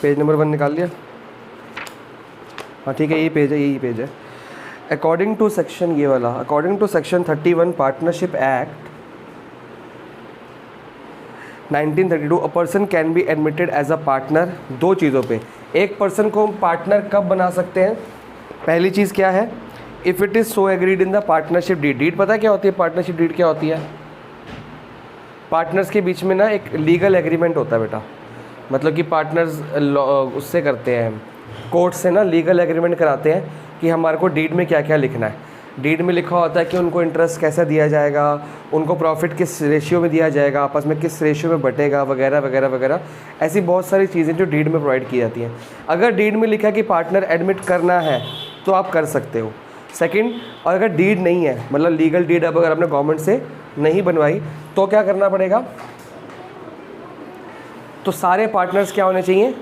Page number 1 निकाल लिया? हाँ ठीक है, यही पेज है, यही पेज है। अकॉर्डिंग टू सेक्शन, ये वाला, according to section 31 partnership act 1932 a person can be admitted as a partner. दो चीज़ों पे, एक पर्सन को हम पार्टनर कब बना सकते हैं? पहली चीज़ क्या है? If it is so agreed in the partnership deed. Deed पता है क्या होती है? पार्टनरशिप डीड क्या होती है? पार्टनर्स के बीच में ना एक लीगल एग्रीमेंट होता है बेटा, मतलब कि पार्टनर्स उससे करते हैं, कोर्ट से ना लीगल एग्रीमेंट कराते हैं कि हमारे को डीड में क्या क्या लिखना है। डीड में लिखा होता है कि उनको इंटरेस्ट कैसा दिया जाएगा, उनको प्रॉफिट किस रेशियो में दिया जाएगा, आपस में किस रेशियो में बटेगा, वगैरह वगैरह वगैरह। ऐसी बहुत सारी चीज़ें जो डीड में प्रोवाइड की जाती हैं। अगर डीड में लिखा है कि पार्टनर एडमिट करना है तो आप कर सकते हो। सेकंड, और अगर डीड नहीं है, मतलब लीगल डीड अब अगर आपने गवर्नमेंट से नहीं बनवाई, तो क्या करना पड़ेगा? तो सारे पार्टनर्स क्या होने चाहिए?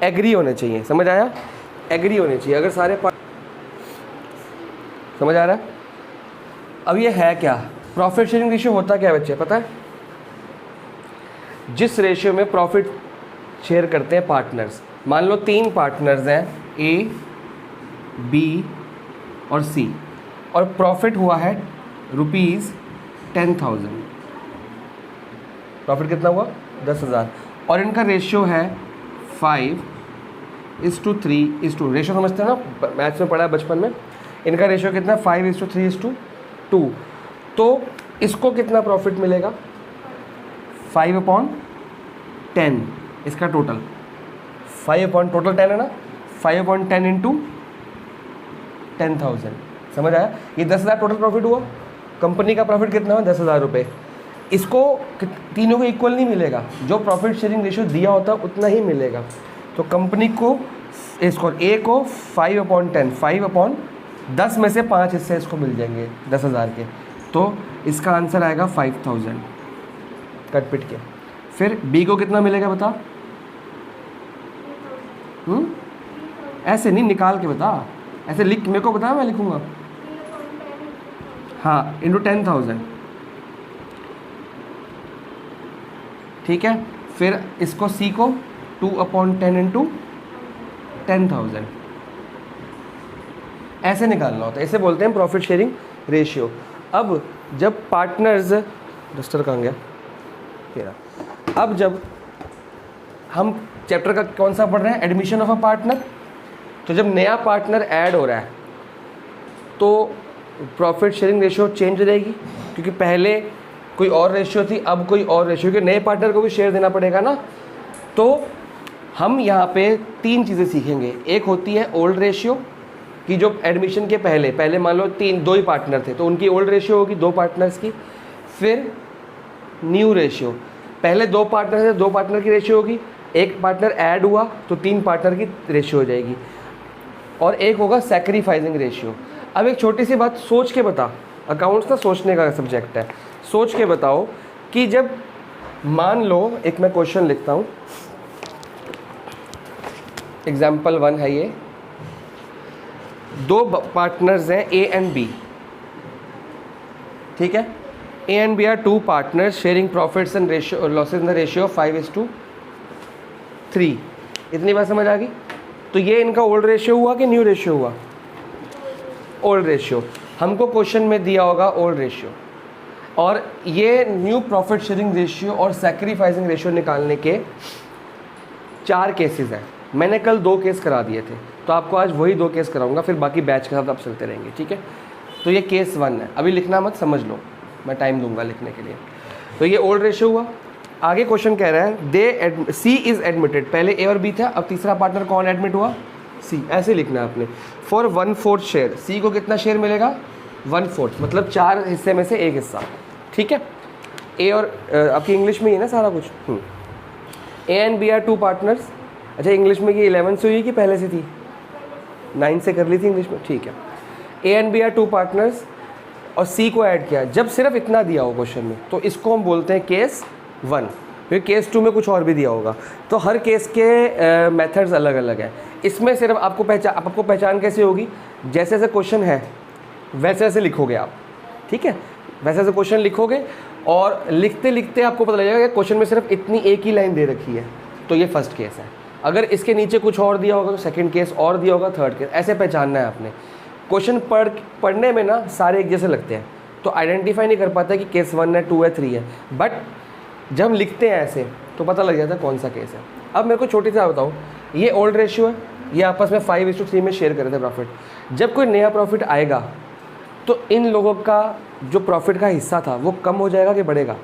एग्री होने चाहिए। समझ आया? एग्री होने चाहिए। अगर सारे समझ आ रहा है? अब ये है क्या? प्रॉफिट शेयरिंग रेशियो होता क्या है बच्चे, पता है? जिस रेशियो में प्रॉफिट शेयर करते हैं पार्टनर्स, मान लो 3 पार्टनर्स हैं, ए, बी और सी, और प्रॉफिट हुआ है ₹10,000। प्रॉफिट कितना हुआ? 10,000। और इनका रेशियो है 5:3:2। रेशियो समझते हैं ना, मैथ्स में पढ़ा है बचपन में। इनका रेशियो कितना है? 5:3:2। तो इसको कितना प्रॉफिट मिलेगा? 5/10 इसका टोटल। 5 टोटल 10 है ना, 5/10 इंटू 10,000। समझ आया? ये 10,000 टोटल प्रॉफिट हुआ। कंपनी का प्रॉफिट कितना हुआ? 10,000 रुपये। इसको तीनों को इक्वल नहीं मिलेगा, जो प्रॉफिट शेयरिंग रेशियो दिया होता है उतना ही मिलेगा। तो कंपनी को, इसको ए को 5/10, 5/10 में से 5 हिस्से इसको मिल जाएंगे 10,000 के। तो इसका आंसर आएगा 5,000 कट पिट के। फिर बी को कितना मिलेगा बता? ऐसे नहीं, निकाल के बता, ऐसे लिख, मेरे को बता, मैं लिखूंगा। हाँ, इंटू 10,000। ठीक है। फिर इसको सी को 2/10 इंटू 10,000 ऐसे निकालना होता है। इसे बोलते हैं प्रॉफिट शेयरिंग रेशियो। अब जब पार्टनर्स, रजिस्टर कहाँ गया तेरा? अब जब हम चैप्टर का कौन सा पढ़ रहे हैं? Admission of a partner. तो जब नया पार्टनर ऐड हो रहा है तो प्रॉफिट शेयरिंग रेशियो चेंज हो जाएगी, क्योंकि पहले कोई और रेशियो थी, अब कोई और रेशियो, के नए पार्टनर को भी शेयर देना पड़ेगा ना। तो हम यहाँ पे 3 चीज़ें सीखेंगे। एक होती है ओल्ड रेशियो, कि जो एडमिशन के पहले मान लो 2 ही पार्टनर थे तो उनकी ओल्ड रेशियो होगी 2 पार्टनर्स की। फिर न्यू रेशियो, पहले 2 पार्टनर थे, 2 पार्टनर की रेशियो होगी। एक पार्टनर ऐड हुआ तो 3 पार्टनर की रेशियो हो जाएगी। और एक होगा सैक्रिफाइसिंग रेशियो। अब एक छोटी सी बात सोच के बता, अकाउंट्स ना सोचने का सब्जेक्ट है। सोच के बताओ कि जब मान लो, एक मैं क्वेश्चन लिखता हूँ, एग्जाम्पल 1 है ये। 2 पार्टनर्स हैं ए एंड बी, ठीक है। A and B are 2 partners sharing profits and ratio losses in the ratio 5:3। इतनी बात समझ आ गई? तो ये इनका ओल्ड रेशियो हुआ कि न्यू रेशियो हुआ? Old ratio. हमको क्वेश्चन में दिया होगा ओल्ड रेशियो। और ये न्यू प्रॉफिट शेयरिंग रेशियो और सैक्रिफाइसिंग रेशियो निकालने के 4 केसेस हैं। मैंने कल 2 केस करा दिए थे, तो आपको आज वही 2 केस कराऊंगा, फिर बाकी बैच के साथ आप चलते रहेंगे, ठीक है। तो ये केस 1 है, अभी लिखना मत, समझ लो, मैं टाइम दूंगा लिखने के लिए। तो ये ओल्ड रेशियो हुआ। आगे क्वेश्चन कह रहा है सी इज़ एडमिटेड। पहले ए और बी था, अब तीसरा पार्टनर कौन एडमिट हुआ? सी। ऐसे लिखना है आपने। फॉर 1/4 शेयर, सी को कितना शेयर मिलेगा? 1/4, मतलब 4 हिस्से में से 1 हिस्सा, ठीक है। ए और आपकी इंग्लिश में ही है ना सारा कुछ। A and B are 2 partners. अच्छा, इंग्लिश में ये 11 से हुई कि पहले से थी? 9 से कर ली थी इंग्लिश में, ठीक है। A and B are 2 partners और सी को ऐड किया। जब सिर्फ इतना दिया हो क्वेश्चन में तो इसको हम बोलते हैं केस 1। फिर केस 2 में कुछ और भी दिया होगा। तो हर केस के मेथड्स अलग अलग हैं। इसमें सिर्फ आपको पहचान कैसे होगी? जैसे जैसे क्वेश्चन है वैसे वैसे लिखोगे आप, ठीक है। वैसे वैसे क्वेश्चन लिखोगे और लिखते लिखते आपको पता लगेगा कि क्वेश्चन में सिर्फ इतनी एक ही लाइन दे रखी है, तो ये फर्स्ट केस है। अगर इसके नीचे कुछ और दिया होगा तो सेकंड केस, और दिया होगा थर्ड केस, ऐसे पहचानना है आपने। क्वेश्चन पढ़ने में ना सारे एक जैसे लगते हैं, तो आइडेंटिफाई नहीं कर पाता कि केस 1 है, 2 है, 3 है, बट जब हम लिखते हैं ऐसे तो पता लग जाता है कौन सा केस है। अब मेरे को छोटी सा बताओ, ये ओल्ड रेशियो है, ये आपस में 5:3 में शेयर कर रहे थे प्रॉफिट। जब कोई नया प्रॉफिट आएगा तो इन लोगों का जो प्रॉफिट का हिस्सा था वो कम हो जाएगा कि बढ़ेगा?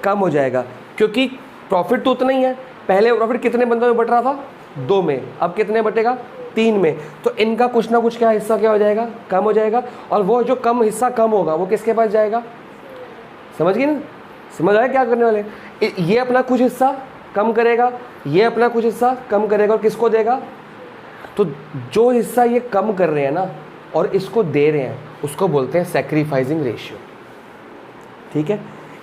कम हो जाएगा, क्योंकि प्रॉफिट तो उतना ही है। पहले प्रॉफिट कितने बंदों में बट रहा था? 2 में, अब कितने बटेगा? 3 में। तो इनका कुछ ना कुछ क्या हिस्सा क्या हो जाएगा? कम हो जाएगा। और वो जो कम हिस्सा कम होगा वो किसके पास जाएगा? समझ गए ना? समझ आया क्या करने वाले? ये अपना कुछ हिस्सा कम करेगा, ये अपना कुछ हिस्सा कम करेगा, और किसको देगा? तो जो हिस्सा ये कम कर रहे हैं ना और इसको दे रहे हैं उसको बोलते हैं सैक्रिफाइसिंग रेशियो। ठीक है,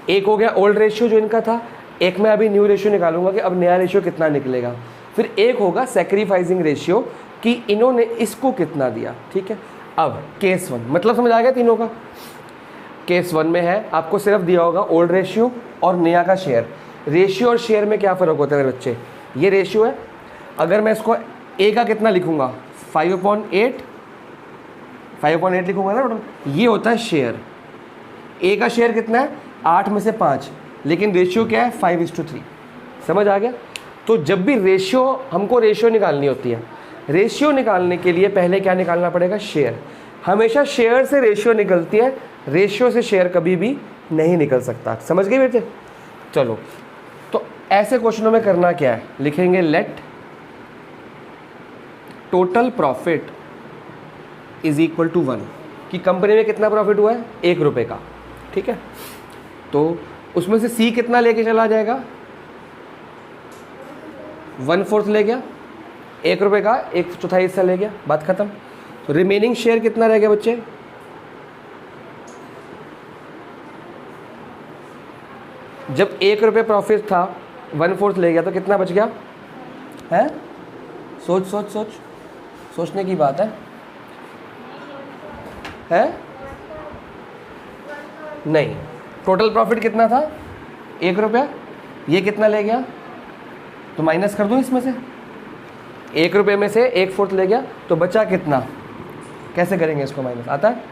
एक हो गया ओल्ड रेशियो जो इनका था, एक मैं अभी न्यू रेशियो निकालूंगा कि अब नया रेशियो कितना निकलेगा। फिर एक होगा सैक्रिफाइसिंग रेशियो कि इन्होंने इसको कितना दिया। ठीक है, अब केस 1 मतलब समझ आ गया तीनों का? केस 1 में है आपको सिर्फ दिया होगा ओल्ड रेशियो और नया का शेयर। रेशियो और शेयर में क्या फ़र्क होता है मेरे बच्चे? ये रेशियो है, अगर मैं इसको ए का कितना लिखूंगा? 5/8 लिखूंगा ना मैडम, ये होता है शेयर। ए का शेयर कितना है? 8 में से 5, लेकिन रेशियो क्या है? 5:3। समझ आ गया? तो जब भी रेशियो, हमको रेशियो निकालनी होती है, रेशियो निकालने के लिए पहले क्या निकालना पड़ेगा? शेयर। हमेशा शेयर से रेशियो निकलती है, रेशियो से शेयर कभी भी नहीं निकल सकता। समझ गए बेटे? चलो, तो ऐसे क्वेश्चनों में करना क्या है? लिखेंगे let total profit is equal to 1, कि कंपनी में कितना प्रॉफिट हुआ है? 1 रुपये का। ठीक है, तो उसमें से सी कितना लेके चला जाएगा? 1/4 ले गया, 1 रुपये का 1/4 हिस्सा ले गया, बात खत्म। तो रिमेनिंग शेयर कितना रह गया बच्चे? जब 1 रुपये प्रॉफिट था, 1/4 ले गया, तो कितना बच गया है? सोचने की बात है नहीं। टोटल प्रॉफिट कितना था? 1 रुपया। ये कितना ले गया? तो माइनस कर दूं इसमें से, 1 रुपये में से 1/4 ले गया, तो बचा कितना? कैसे करेंगे इसको माइनस? आता है?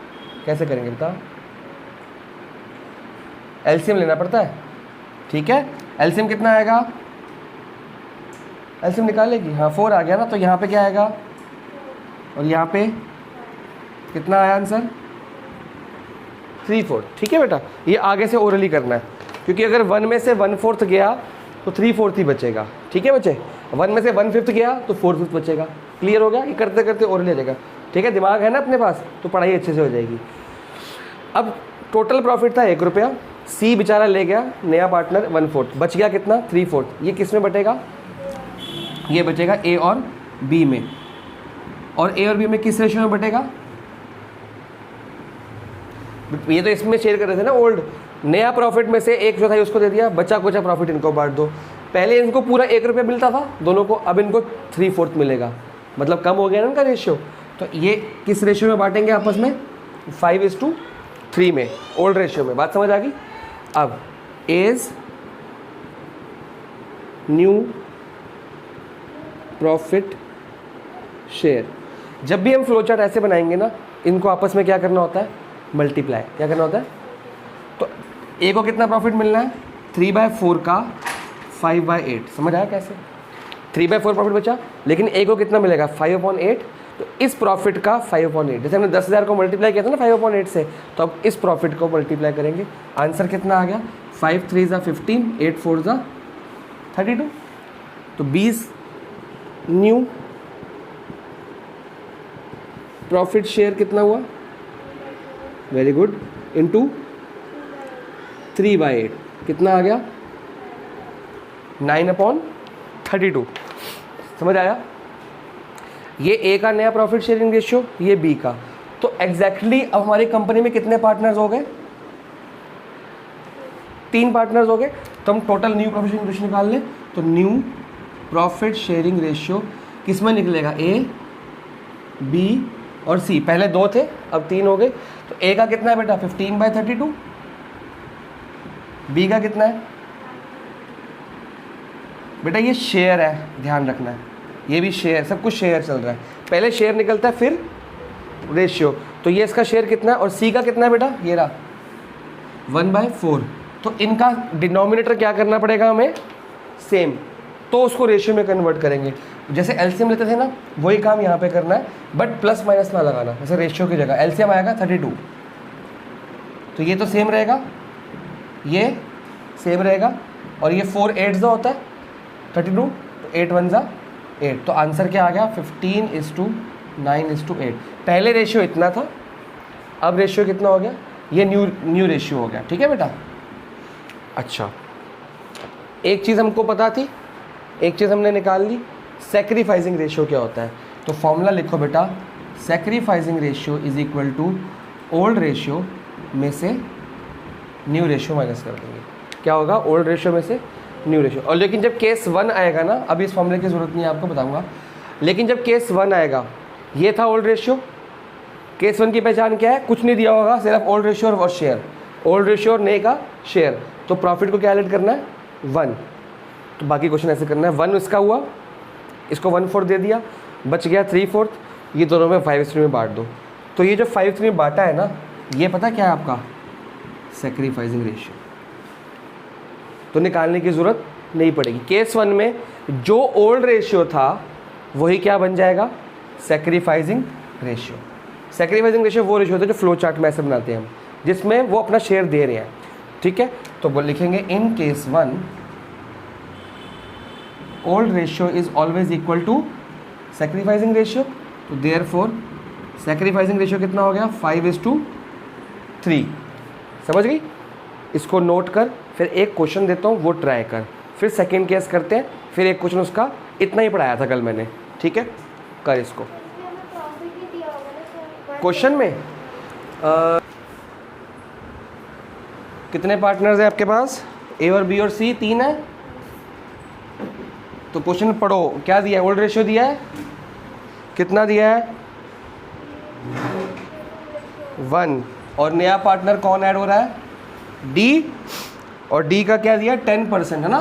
कैसे करेंगे बताओ? एलसीएम लेना पड़ता है। ठीक है, एलसीएम कितना आएगा? एलसीएम निकालेगी, हाँ 4 आ गया ना, तो यहाँ पे क्या आएगा? और यहाँ पे कितना आया आंसर? 3/4। ठीक है बेटा, ये आगे से ओरली करना है, क्योंकि अगर 1 में से 1/4 गया तो 3/4 ही बचेगा। ठीक है बच्चे, 1 में से 1/5 गया तो 4/5 बचेगा। क्लियर हो गया? ये करते करते ओरली आ जाएगा। ठीक है, दिमाग है ना अपने पास, तो पढ़ाई अच्छे से हो जाएगी। अब टोटल प्रॉफिट था 1 रुपया, सी बेचारा ले गया, नया पार्टनर 1/4, बच गया कितना? 3/4। ये किस में बटेगा? ये बचेगा ए और बी में। और ए और बी में किस रेशियो में बटेगा? ये तो इसमें शेयर कर रहे थे ना ओल्ड। नया प्रॉफिट में से 1/4 उसको दे दिया, बचा कुचा प्रॉफिट इनको बांट दो। पहले इनको पूरा 1 रुपया मिलता था दोनों को, अब इनको 3/4 मिलेगा, मतलब कम हो गया ना इनका रेशियो। तो ये किस रेशियो में बांटेंगे आपस में? 5:3 में, ओल्ड रेशियो में। बात समझ आ गई? अब एज न्यू प्रॉफिट शेयर, जब भी हम फ्लो चार्ट ऐसे बनाएंगे ना, इनको आपस में क्या करना होता है? मल्टीप्लाई। क्या करना होता है? तो ए को कितना प्रॉफिट मिलना है? 3/4 का 5/8। समझ आया कैसे? 3/4 प्रॉफिट बचा, लेकिन ए को कितना मिलेगा? 5/8। तो इस प्रॉफिट का 5/8, जैसे हमने 10,000 को मल्टीप्लाई किया था ना 5/8 से, तो अब इस प्रॉफिट को मल्टीप्लाई करेंगे। आंसर कितना आ गया? 5×3 = 15, 8×4 = 32। तो 20 न्यू प्रॉफिट शेयर कितना हुआ? वेरी गुड, इनटू 3/8 कितना आ गया? 9/32। समझ आया? ये ए का नया प्रॉफिट शेयरिंग रेशियो, ये बी का। तो एग्जैक्टली अब हमारी कंपनी में कितने पार्टनर्स हो गए? 3 पार्टनर्स हो गए। तो हम total new profit sharing ratio निकाल लें, तो न्यू प्रॉफिट शेयरिंग रेशियो किस में निकलेगा? ए, बी और सी। पहले 2 थे, अब 3 हो गए। तो ए का कितना है बेटा? 15/32। बी का कितना है? बेटा ये शेयर है, ध्यान रखना है, ये भी शेयर, सब कुछ शेयर चल रहा है। पहले शेयर निकलता है फिर रेशियो। तो ये इसका शेयर कितना है और सी का कितना है बेटा, ये रहा 1/4। तो इनका डिनोमिनेटर क्या करना पड़ेगा हमें, सेम, तो उसको रेशियो में कन्वर्ट करेंगे। जैसे एलसीएम लेते थे ना, वही काम यहाँ पे करना है, बट प्लस माइनस ना लगाना। जैसे रेशियो की जगह एलसीएम आएगा 32, तो ये तो सेम रहेगा, ये सेम रहेगा, और ये 4 8 होता है 32, तो 8 1 8। तो आंसर क्या आ गया, 15:9:8। पहले रेशियो इतना था, अब रेशियो कितना हो गया, ये न्यू रेशियो हो गया। ठीक है बेटा। अच्छा, एक चीज़ हमको पता थी, एक चीज़ हमने निकाल ली, सैक्रिफाइसिंग रेशियो क्या होता है। तो फॉर्मूला लिखो बेटा, sacrificing ratio is equal to old ratio में से न्यू रेशियो माइनस कर देंगे। क्या होगा, ओल्ड रेशियो में से न्यू रेशियो। और लेकिन जब केस 1 आएगा ना, अभी इस फॉर्मूले की ज़रूरत नहीं है, आपको बताऊंगा, लेकिन जब केस 1 आएगा, ये था ओल्ड रेशियो, केस 1 की पहचान क्या है, कुछ नहीं दिया होगा, सिर्फ ओल्ड रेशियो और शेयर, ओल्ड रेशियो और नए का शेयर। तो प्रॉफिट को क्या ऐड करना है, 1। तो बाकी क्वेश्चन ऐसे करना है, 1 इसका हुआ, इसको 1/4 दे दिया, बच गया 3/4, ये दोनों में 5:3 में बांट दो। तो ये जो 5:3 में बांटा है ना, ये पता क्या है आपका, सैक्रिफाइसिंग रेशियो। तो निकालने की ज़रूरत नहीं पड़ेगी। केस 1 में जो ओल्ड रेशियो था वही क्या बन जाएगा, सैक्रिफाइसिंग रेशियो। सैक्रिफाइसिंग रेशियो वो रेशियो होता है जो फ्लो चार्ट में ऐसे बनाते हैं हम, जिसमें वो अपना शेयर दे रहे हैं। ठीक है, तो वो लिखेंगे in case 1 old ratio is always equal to sacrificing ratio. तो देयरफॉर सैक्रिफाइसिंग रेशियो कितना हो गया, 5:3। समझ गई, इसको नोट कर, फिर एक क्वेश्चन देता हूँ वो ट्राई कर, फिर सेकंड केस करते हैं, फिर एक क्वेश्चन उसका, इतना ही पढ़ाया था कल मैंने। ठीक है, कर इसको क्वेश्चन में कितने पार्टनर्स हैं आपके पास, ए और बी और सी, 3 है। तो क्वेश्चन पढ़ो, क्या दिया है, ओल्ड रेशियो दिया है, कितना दिया है, 1, और नया पार्टनर कौन ऐड हो रहा है, डी, और डी का क्या दिया, 10% है ना,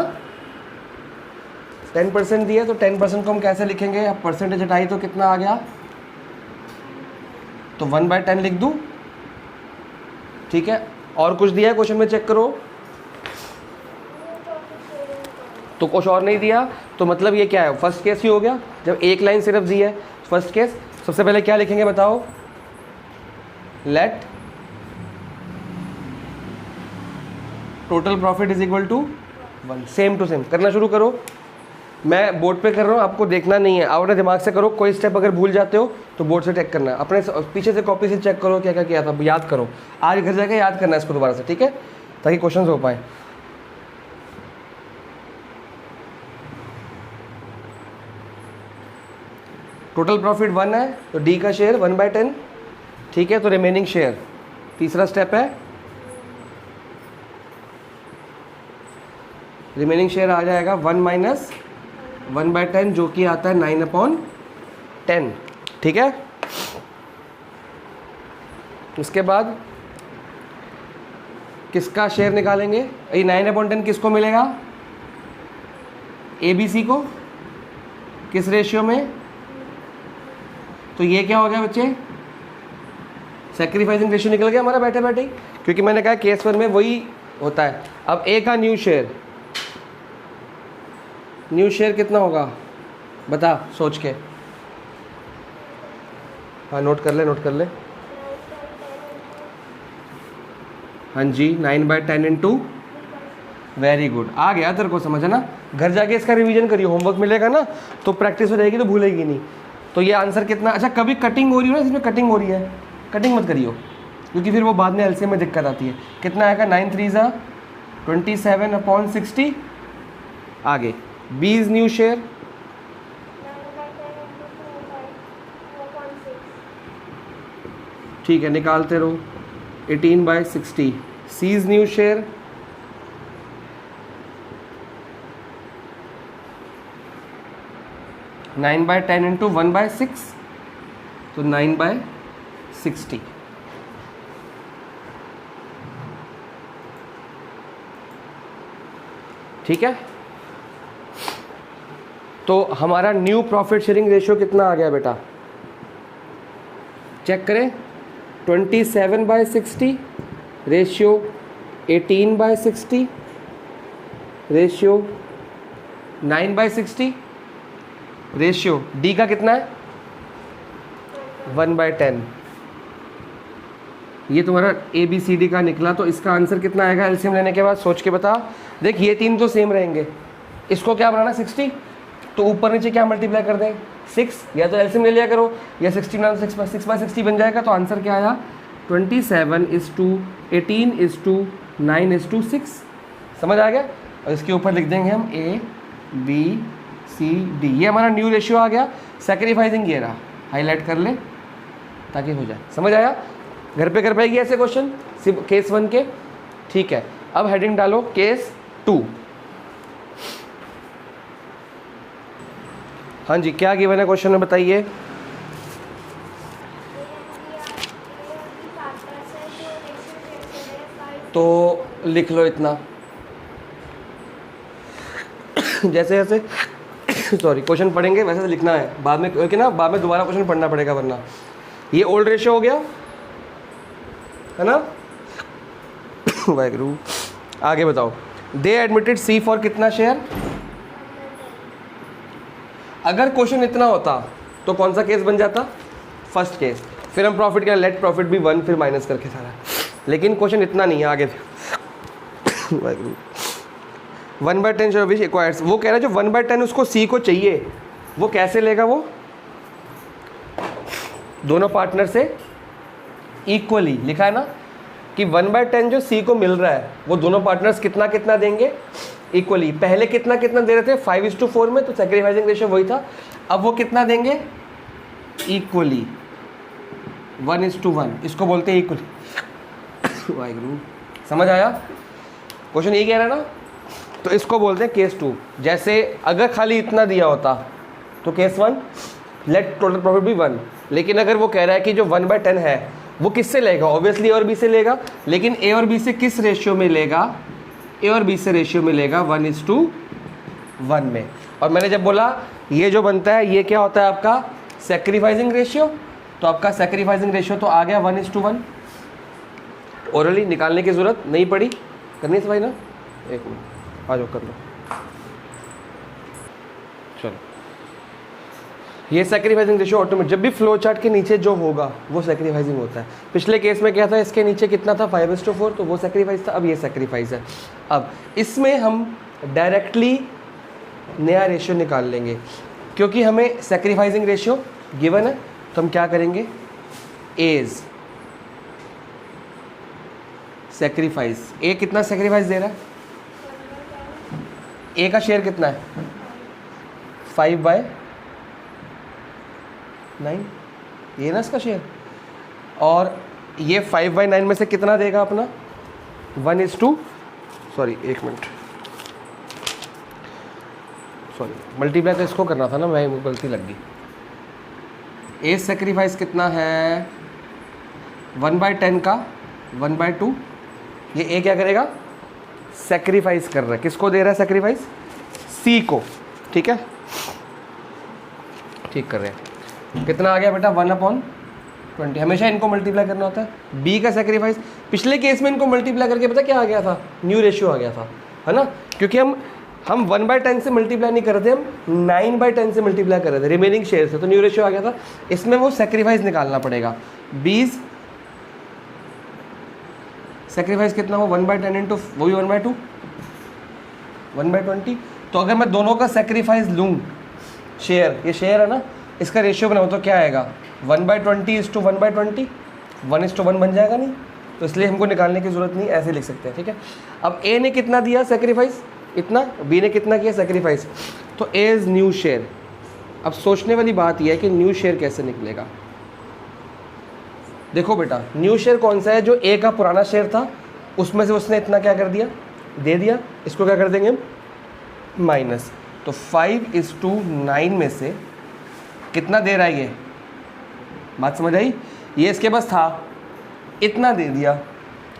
10% दिया। तो 10% को हम कैसे लिखेंगे, अब परसेंटेज हटाई तो कितना आ गया, तो 1/10 लिख दूँ। ठीक है, और कुछ दिया है क्वेश्चन में, चेक करो। तो कुछ और नहीं दिया, तो मतलब ये क्या है, फर्स्ट केस ही हो गया। जब एक लाइन सिर्फ दी है फर्स्ट केस, सबसे पहले क्या लिखेंगे बताओ, let total profit is equal to 1। Same to same करना शुरू करो। मैं बोर्ड पे कर रहा हूँ, आपको देखना नहीं है, आप अपने दिमाग से करो। कोई स्टेप अगर भूल जाते हो तो बोर्ड से चेक करना है, अपने पीछे से कॉपी से चेक करो क्या क्या किया था, याद करो। आज घर जाकर याद करना है इसको दोबारा से, ठीक है, ताकि क्वेश्चन हो पाए। टोटल प्रॉफिट 1 है, तो डी का शेयर 1/10। ठीक है, तो रिमेनिंग शेयर, तीसरा स्टेप है, रिमेनिंग शेयर आ जाएगा 1 - 1/10, जो कि आता है 9/10। ठीक है, उसके बाद किसका शेयर निकालेंगे, ये 9/10 किसको मिलेगा, ए बी सी को, किस रेशियो में, तो ये क्या हो गया बच्चे, सैक्रिफाइसिंग रेशियो निकल गया हमारा बैठे बैठे ही, क्योंकि मैंने कहा केस 1 में वही होता है। अब ए का न्यू शेयर, न्यू शेयर कितना होगा बता सोच के, हाँ नोट कर ले, नोट कर ले, हाँ जी 9/10 इंटू, वेरी गुड, आ गया तेरे को समझ है ना। घर जाके इसका रिवीजन करियो, होमवर्क मिलेगा ना तो प्रैक्टिस हो जाएगी, तो भूलेगी नहीं। तो ये आंसर कितना, अच्छा कभी कटिंग हो रही है ना, इसमें कटिंग हो रही है, कटिंग मत करियो, क्योंकि फिर वो बाद में एलसीएम में दिक्कत आती है। कितना आएगा, 9 3 27/60। आगे बीज न्यू शेयर, ठीक है निकालते रहो, 18/60। सीज न्यू शेयर, - 9/10 इंटू 1/6, तो 9/60। ठीक है, तो हमारा न्यू प्रॉफिट शेयरिंग रेशियो कितना आ गया बेटा, चेक करें, 27/60 रेशियो 18/60 रेशियो 9/60 रेशियो डी का कितना है 1/10। ये तुम्हारा ABCD का निकला, तो इसका आंसर कितना आएगा एलसीएम लेने के बाद, सोच के बता। देख ये तीन तो सेम रहेंगे, इसको क्या बनाना 60, तो ऊपर नीचे क्या मल्टीप्लाई कर दें 6, या तो एलसीएम ले लिया करो, या 60 बनाना 6/60 बन जाएगा। तो आंसर क्या आया 27:18:9:6। समझ आ गया। और इसके ऊपर लिख देंगे हम ABCD, ये हमारा न्यू रेशियो आ गया। सैक्रिफाइसिंग ये रहा, हाईलाइट कर ले ताकि हो जाए। समझ आया, घर पे कर पाएगी ऐसे क्वेश्चन सिर्फ केस 1 के, ठीक है। अब हेडिंग डालो केस 2। हाँ जी, क्या गिवन है क्वेश्चन में बताइए। तो लिख लो इतना जैसे जैसे सॉरी क्वेश्चन पढ़ेंगे वैसे से लिखना है, बाद में क्योंकि ना बाद में दोबारा क्वेश्चन पढ़ना पड़ेगा, वरना ये ओल्ड रेशियो हो गया है ना। वाहिगुरु, आगे बताओ। दे एडमिटेड सी फॉर कितना शेयर। अगर क्वेश्चन इतना होता तो कौन सा केस बन जाता, फर्स्ट केस, फिर हम प्रॉफिट का लेट प्रॉफिट भी 1 फिर माइनस करके सारा, लेकिन क्वेश्चन इतना नहीं है आगे। 1/10 शेयर विच एक्वायर्स, वो कह रहा है जो 1/10 उसको सी को चाहिए, वो कैसे लेगा, वो दोनों पार्टनर से इक्वली लिखा है ना कि 1/10 जो सी को मिल रहा है वो दोनों पार्टनर्स कितना कितना देंगे इक्वली। पहले कितना कितना दे रहे थे 5:4 में, तो सैक्रिफाइसिंग रेशियो वही था। अब वो कितना देंगे इक्वली 1:1, इसको बोलते हैं इक्वली। वाहिगुरु, समझ आया क्वेश्चन, यही कह रहा है ना। तो इसको बोलते हैं केस 2। जैसे अगर खाली इतना दिया होता तो केस 1 लेट टोटल प्रॉफिट भी 1, लेकिन अगर वो कह रहा है कि जो 1/10 है वो किससे लेगा, ऑब्वियसली ए और बी से लेगा, लेकिन ए और बी से किस रेशियो में लेगा, ए और बी से रेशियो में लेगा 1:1 में। और मैंने जब बोला ये जो बनता है ये क्या होता है आपका सैक्रिफाइसिंग रेशियो, तो आपका सैक्रिफाइसिंग रेशियो तो आ गया 1:1। ओरली निकालने की ज़रूरत नहीं पड़ी, करनी से भाई ना, एक मिनट आ जाओ कर लो। चलो, ये सैक्रिफाइसिंग रेशियो ऑटोमेटिक, जब भी फ्लो चार्ट के नीचे जो होगा वो सैक्रिफाइसिंग होता है। पिछले केस में क्या था, इसके नीचे कितना था 5:4, तो वो सैक्रिफाइस था, अब ये सैक्रिफाइस है। अब इसमें हम डायरेक्टली नया रेशियो निकाल लेंगे, क्योंकि हमें सैक्रिफाइसिंग रेशियो गिवन है, तो हम क्या करेंगे एज सैक्रिफाइस, ए कितना सैक्रिफाइस दे रहा है, ए का शेयर कितना है 5/9, ये ना इसका शेयर, और ये 5/9 में से कितना देगा अपना 1:2, सॉरी एक मिनट, सॉरी मल्टीप्लाई तो इसको करना था ना, मैं गलती लग गई। ए सैक्रिफाइस कितना है 1/10 का 1/2, ये ए क्या करेगा सैक्रिफाइस कर रहा है, किसको दे रहा है सैक्रिफाइस, सी को, ठीक है, ठीक कर रहे हैं। कितना आ गया बेटा 1/20, हमेशा इनको मल्टीप्लाई करना होता है। बी का सैक्रिफाइस, पिछले केस में इनको मल्टीप्लाई करके पता क्या आ गया था, न्यू रेशियो आ गया था, है ना, क्योंकि हम 1/10 से मल्टीप्लाई नहीं कर रहे थे, हम 9/10 से मल्टीप्लाई कर रहे थे रिमेनिंग शेयर से, तो न्यू रेशियो आ गया था। इसमें वो सैक्रिफाइस निकालना पड़ेगा। 20 सैक्रिफाइस कितना हो 1/10 इंटू वो भी 1/2 1/20। तो अगर मैं दोनों का सैक्रिफाइस लूँ, शेयर, ये शेयर है ना, इसका रेशियो बनाऊँ तो क्या आएगा 1/20:1/20, 1:1 बन जाएगा नहीं, तो इसलिए हमको निकालने की ज़रूरत नहीं, ऐसे लिख सकते हैं, ठीक है। अब ए ने कितना दिया सैक्रिफाइस इतना, बी ने कितना किया सैक्रिफाइस, तो ए इज़ न्यू शेयर। अब सोचने वाली बात यह है कि न्यू शेयर कैसे निकलेगा। देखो बेटा, न्यू शेयर कौन सा है, जो ए का पुराना शेयर था उसमें से उसने इतना क्या कर दिया दे दिया, इसको क्या कर देंगे हम माइनस, तो 5:9 में से कितना दे रहा है ये, बात समझ आई, ये इसके पास था इतना दे दिया,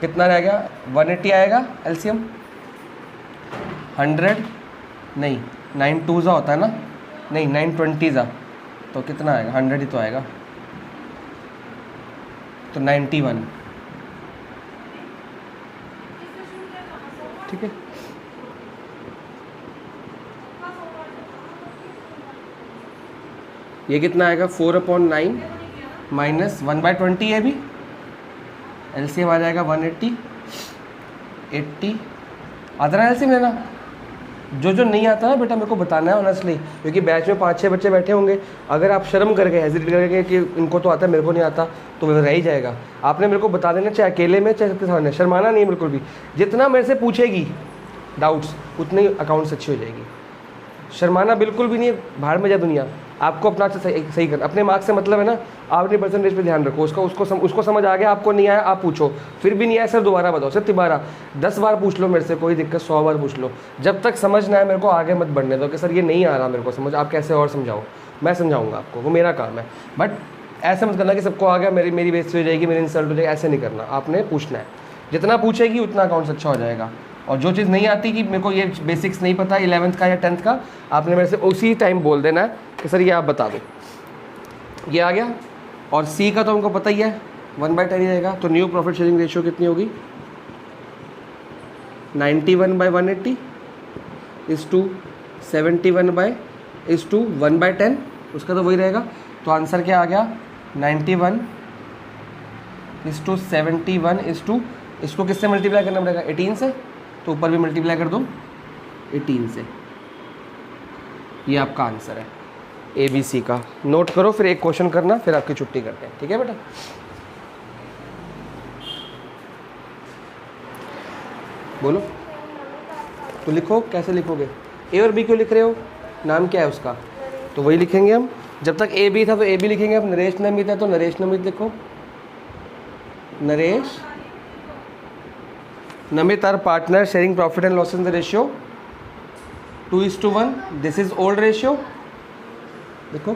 कितना रह गया 180 आएगा एलसीएम 100 नहीं 9 2 होता है ना नहीं 920 था तो कितना आएगा, 100 ही तो आएगा, तो 91, ठीक है। ये कितना आएगा, 4/9 माइनस 1/20 है भी, एलसीएम आ जाएगा 180, 80 आता है एलसीएम लेना। जो नहीं आता ना बेटा मेरे को बताना है ऑनेस्टली, क्योंकि बैच में 5-6 बच्चे बैठे होंगे, अगर आप शर्म करके हेजिटेट करके कि इनको तो आता है मेरे को नहीं आता तो वो रह ही जाएगा। आपने मेरे को बता देना, चाहे अकेले में चाहे सबके सामने, शर्माना नहीं है बिल्कुल भी। जितना मेरे से पूछेगी डाउट्स उतनी अकाउंट्स अच्छी हो जाएगी, शर्माना बिल्कुल भी नहीं है, बाहर में जा दुनिया। आपको अपना सही करना, अपने मार्क्स से मतलब है ना, आप अपनी परसेंटेज पे ध्यान रखो, उसको समझ आ गया, आपको नहीं आया आप पूछो, फिर भी नहीं आया सर दोबारा बताओ, सर दोबारा 10 बार पूछ लो मेरे से, कोई दिक्कत 100 बार पूछ लो, जब तक समझ ना आए मेरे को आगे मत बढ़ने दो कि सर ये नहीं आ रहा मेरे को समझ, आप कैसे और समझाओ, मैं समझाऊंगा आपको, वो मेरा काम है। बट ऐसे मत करना कि सबको आ गया मेरी बेइज्जती हो जाएगी, मेरी इंसल्ट हो जाएगी, ऐसे नहीं करना, आपने पूछना है, जितना पूछेगी उतना अकाउंट्स अच्छा हो जाएगा। और जो चीज़ नहीं आती कि मेरे को ये बेसिक्स नहीं पता 11th का या 10th का, आपने मेरे से उसी टाइम बोल देना है कि सर ये आप बता दो, ये आ गया। और सी का तो हमको पता ही है 1/10 ही रहेगा, तो न्यू प्रॉफिट शेयरिंग रेशियो कितनी होगी, 91/180 इज टू 71/1/10, उसका तो वही रहेगा। तो आंसर क्या आ गया, 91 इज टू 71 इज टू, इसको किससे मल्टीप्लाई करना पड़ेगा, 18 से, तो ऊपर भी मल्टीप्लाई कर दो 18 से। ये आपका आंसर है ABC का, नोट करो, फिर एक क्वेश्चन करना, फिर आपकी छुट्टी करते हैं, ठीक है बेटा। बोलो तो लिखो, कैसे लिखोगे, A और B क्यों लिख रहे हो, नाम क्या है उसका, तो वही लिखेंगे हम। जब तक AB था तो AB लिखेंगे, अब नरेश नमित है तो नरेश नमित लिखो, Naresh Namit are partner sharing profit and loss in the ratio 2:1, this is old ratio. देखो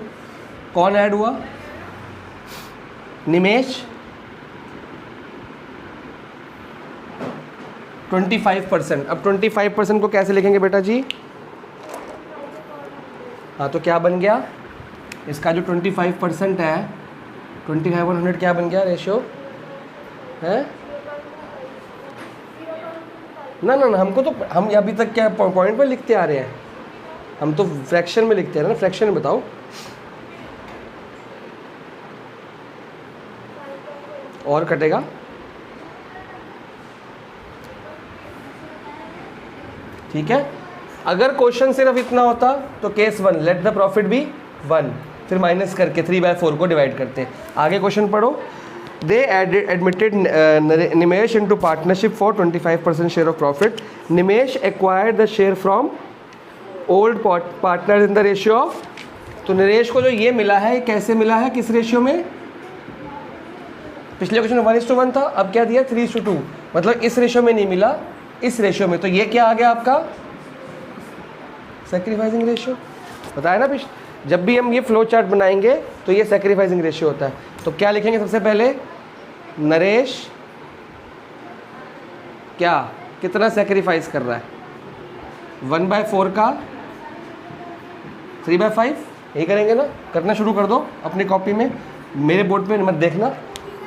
कौन ऐड हुआ, निमेश 25%। अब 25% को कैसे लिखेंगे बेटा जी, हाँ तो क्या बन गया, इसका जो 25% है 25/100 क्या बन गया रेशियो है ना, हमको तो हम अभी तक क्या पॉइंट पर लिखते आ रहे हैं, हम तो फ्रैक्शन में लिखते हैं ना, फ्रैक्शन में बताओ, और कटेगा, ठीक है। अगर क्वेश्चन सिर्फ इतना होता तो case 1 let the profit be 1, फिर माइनस करके 3/4 को डिवाइड करते। आगे क्वेश्चन पढ़ो, they admitted Nimesh into partnership for 25% share of profit. Nimesh acquired the share from old partners in the ratio of, तो नरेश को जो ये मिला है कैसे मिला है, किस रेशियो में, पिछले क्वेश्चन में 1:1 था, अब क्या दिया 3:2, मतलब इस रेशियो में नहीं मिला, इस रेशियो में, तो ये क्या आ गया आपका सैक्रिफाइसिंग रेशियो, बताया ना जब भी हम ये फ्लो चार्ट बनाएंगे तो ये सैक्रिफाइसिंग रेशियो होता है। तो क्या लिखेंगे सबसे पहले, नरेश क्या कितना सेक्रीफाइस कर रहा है, 1/4 का 3/5, यही करेंगे ना, करना शुरू कर दो अपनी कॉपी में, मेरे बोर्ड पे मत देखना,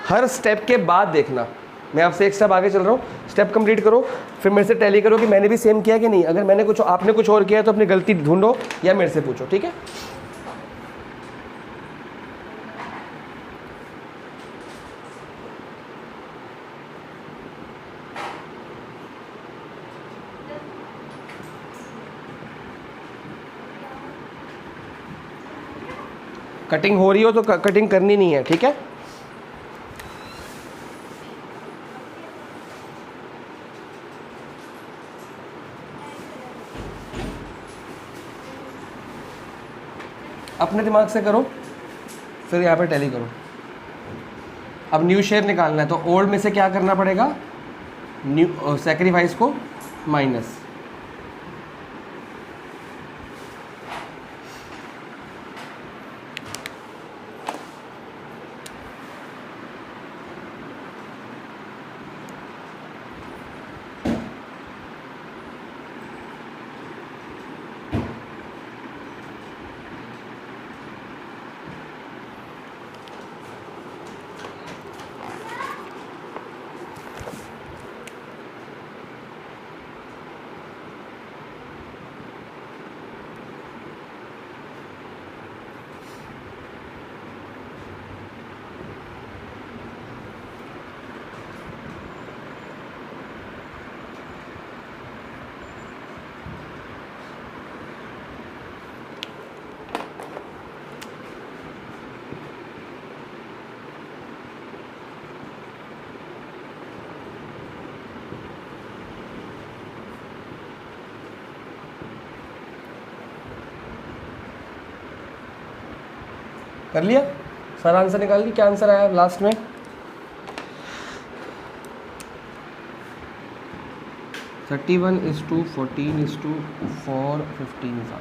हर स्टेप के बाद देखना, मैं आपसे एक स्टेप आगे चल रहा हूँ, स्टेप कंप्लीट करो, फिर मेरे से टैली करो कि मैंने भी सेम किया कि नहीं, अगर मैंने कुछ आपने कुछ और किया है तो अपनी गलती ढूंढो या मेरे से पूछो, ठीक है। कटिंग हो रही हो तो कटिंग करनी नहीं है, ठीक है। अपने दिमाग से करो, फिर यहाँ पे टैली करो। अब न्यू शेयर निकालना है तो ओल्ड में से क्या करना पड़ेगा, न्यू सैक्रिफाइस को माइनस, कर लिया? सारा आंसर निकाल ली? क्या आंसर आया लास्ट में? 31:14:4 15 था।